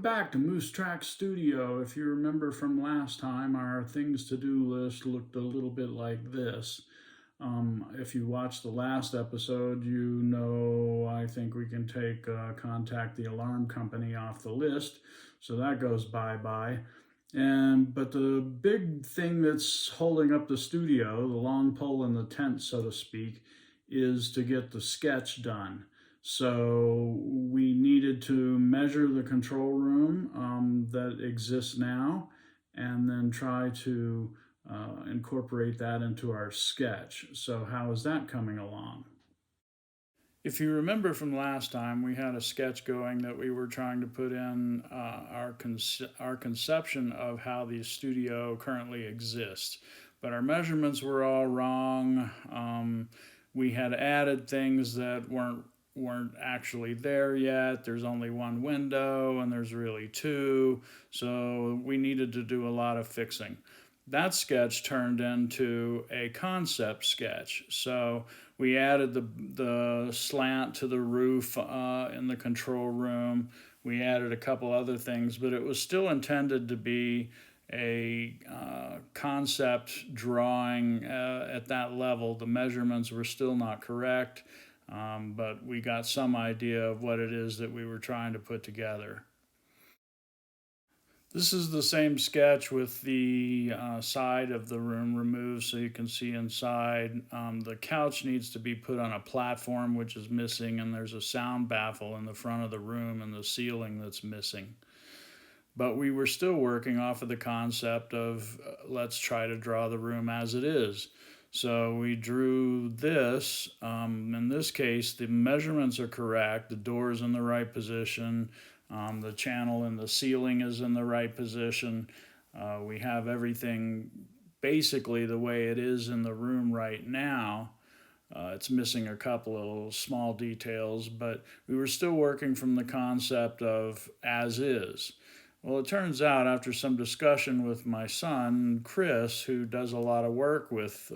back to Moose Track Studio. If you remember from last time, our things to do list looked a little bit like this. If you watched the last episode, you know I think we can take contact the alarm company off the list, so that goes bye-bye. But the big thing that's holding up the studio, the long pole in the tent, so to speak, is to get the sketch done. So we needed to measure the control room that exists now and then try to incorporate that into our sketch. So how is that coming along? If you remember from last time, we had a sketch going that we were trying to put in our conception of how the studio currently exists. But our measurements were all wrong. We had added things that weren't actually there yet. There's only one window and there's really two. So we needed to do a lot of fixing. That sketch turned into a concept sketch. So we added the slant to the roof in the control room. We added a couple other things, but it was still intended to be a concept drawing at that level. The measurements were still not correct, but we got some idea of what it is that we were trying to put together. This is the same sketch with the side of the room removed so you can see inside. The couch needs to be put on a platform, which is missing, and there's a sound baffle in the front of the room and the ceiling that's missing. But we were still working off of the concept of let's try to draw the room as it is. So we drew this. In this case, the measurements are correct. The door is in the right position. The channel in the ceiling is in the right position. We have everything basically the way it is in the room right now. It's missing a couple of small details, but we were still working from the concept of as is. Well, it turns out after some discussion with my son, Chris, who does a lot of work with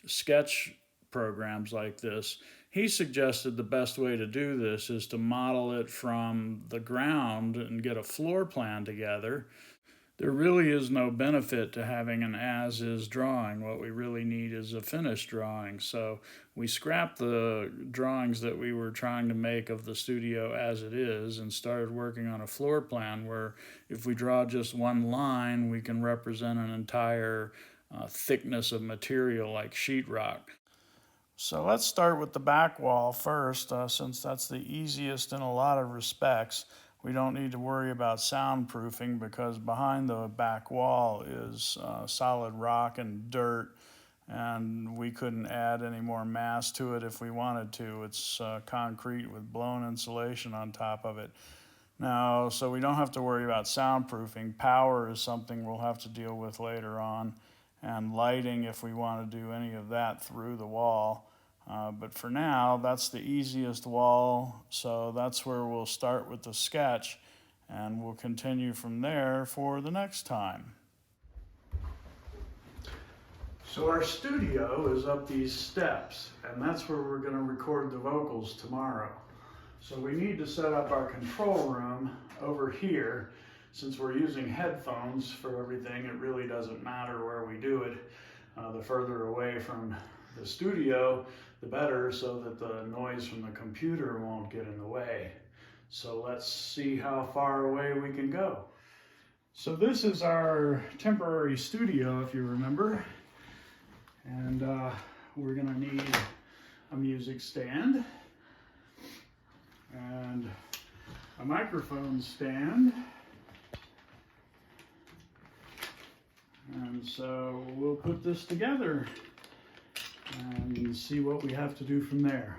sketch programs like this, he suggested the best way to do this is to model it from the ground and get a floor plan together. There really is no benefit to having an as-is drawing. What we really need is a finished drawing. So we scrapped the drawings that we were trying to make of the studio as it is and started working on a floor plan where if we draw just one line, we can represent an entire thickness of material like sheetrock. So let's start with the back wall first, since that's the easiest in a lot of respects. We don't need to worry about soundproofing because behind the back wall is solid rock and dirt, and we couldn't add any more mass to it if we wanted to. It's concrete with blown insulation on top of it. Now, so we don't have to worry about soundproofing. Power is something we'll have to deal with later on, and lighting if we want to do any of that through the wall. But for now, that's the easiest wall, so that's where we'll start with the sketch, and we'll continue from there for the next time. So our studio is up these steps, and that's where we're going to record the vocals tomorrow. So we need to set up our control room over here. Since we're using headphones for everything, it really doesn't matter where we do it. The further away from the studio, the better, so that the noise from the computer won't get in the way. So let's see how far away we can go. So this is our temporary studio, if you remember. And we're gonna need a music stand and a microphone stand. And so we'll put this together and see what we have to do from there.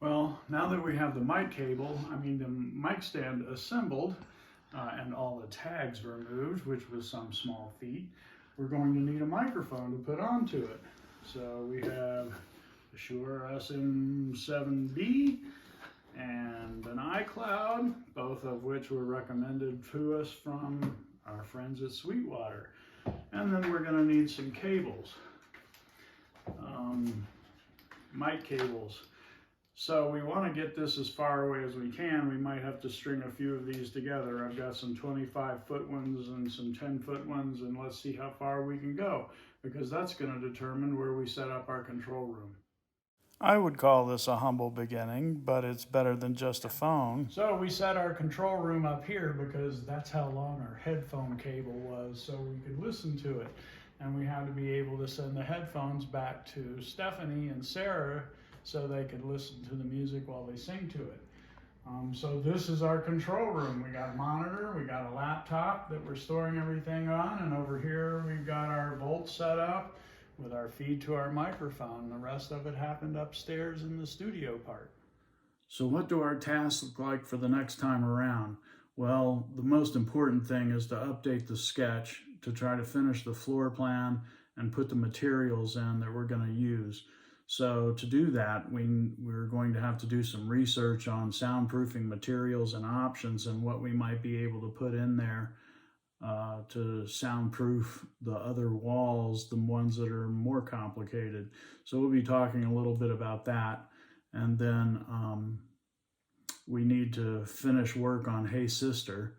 Well, now that we have the mic stand assembled and all the tags removed, which was some small feat, we're going to need a microphone to put onto it. So we have the Shure SM7B and an iCloud, both of which were recommended to us from our friends at Sweetwater. And then we're going to need some cables, mic cables. So we want to get this as far away as we can. We might have to string a few of these together. I've got some 25-foot ones and some 10-foot ones, and let's see how far we can go, because that's going to determine where we set up our control room. I would call this a humble beginning, but it's better than just a phone. So we set our control room up here because that's how long our headphone cable was, so we could listen to it. And we had to be able to send the headphones back to Stephanie and Sarah so they could listen to the music while they sing to it. So this is our control room. We got a monitor, we got a laptop that we're storing everything on, and over here we've got our volts set up with our feed to our microphone. The rest of it happened upstairs in the studio part. So what do our tasks look like for the next time around? Well, the most important thing is to update the sketch to try to finish the floor plan and put the materials in that we're going to use. So to do that, we're going to have to do some research on soundproofing materials and options and what we might be able to put in there to soundproof the other walls, the ones that are more complicated. So we'll be talking a little bit about that. And then we need to finish work on Hey Sister.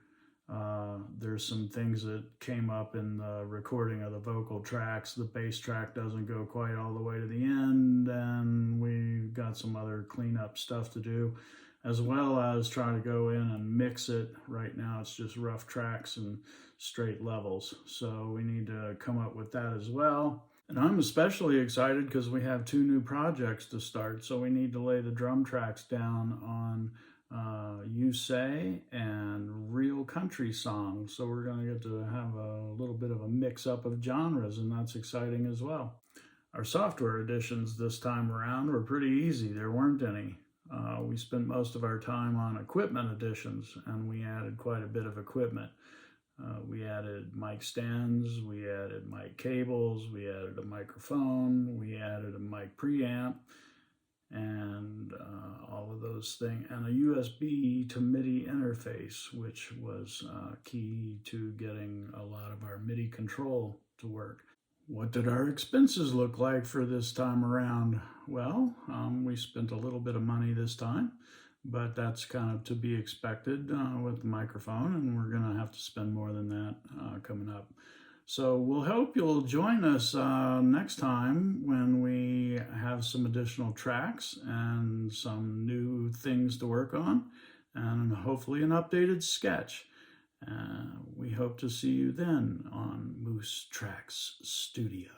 There's some things that came up in the recording of the vocal tracks. The bass track doesn't go quite all the way to the end, and we've got some other cleanup stuff to do, as well as try to go in and mix it. Right now it's just rough tracks and straight levels, so we need to come up with that as well. And I'm especially excited because we have 2 new projects to start, so we need to lay the drum tracks down on You Say and Real Country Songs. So we're going to get to have a little bit of a mix-up of genres, and that's exciting as well. Our software additions this time around were pretty easy. There weren't any. We spent most of our time on equipment additions, and we added quite a bit of equipment. We added mic stands, we added mic cables, we added a microphone, we added a mic preamp, and all of those things, and a USB to MIDI interface, which was key to getting a lot of our MIDI control to work. What did our expenses look like for this time around? Well, we spent a little bit of money this time, but that's kind of to be expected with the microphone, and we're going to have to spend more than that coming up. So we'll hope you'll join us next time when we have some additional tracks and some new things to work on, and hopefully an updated sketch. We hope to see you then on Moose Tracks Studio.